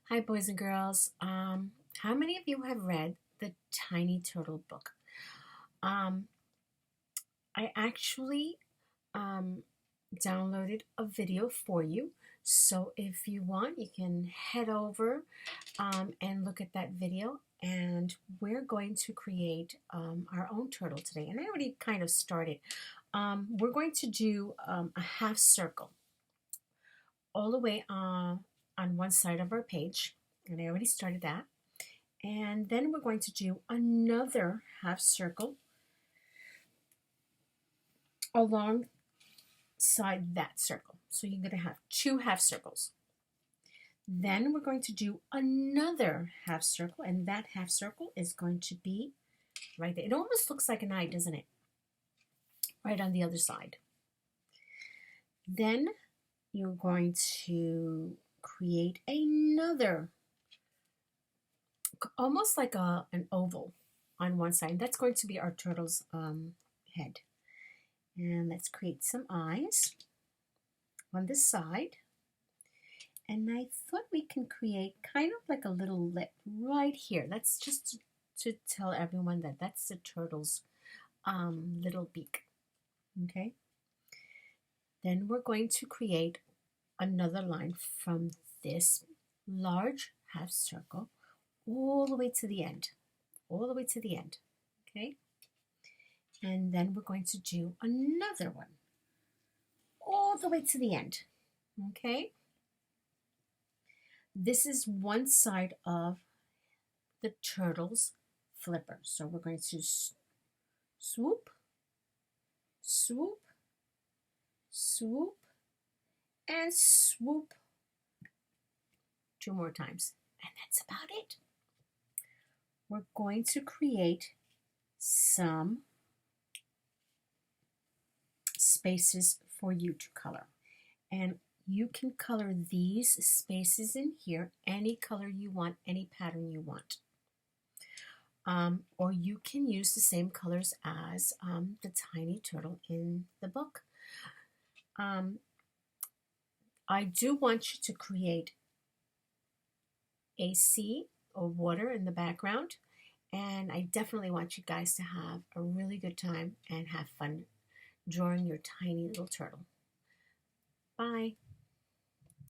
Hi, boys and girls. How many of you have read the Tiny Turtle book? Um, I actually um, downloaded a video for you. So if you want, you can head over and look at that video. And we're going to create our own turtle today. And I already kind of started. We're going to do a half circle all the way on one side of our page. And I already started that. And then we're going to do another half circle alongside that circle. So you're going to have two half circles. Then we're going to do another half circle, and that half circle is going to be right there. It almost looks like an eye, doesn't it? Right on the other side. Then you're going to create another, almost like an oval on one side. That's going to be our turtle's head. And let's create some eyes on this side. And I thought we can create kind of like a little lip right here. That's just to tell everyone that that's the turtle's little beak. Okay. Then we're going to create another line from this large half circle all the way to the end. All the way to the end. Okay. And then we're going to do another one all the way to the end. Okay. This is one side of the turtle's flipper. So we're going to swoop, swoop, swoop, and swoop 2 more times. And that's about it. We're going to create some spaces for you to color. And you can color these spaces in here any color you want, any pattern you want. Or you can use the same colors as the tiny turtle in the book. I do want you to create a sea or water in the background, and I definitely want you guys to have a really good time and have fun drawing your tiny little turtle. Bye.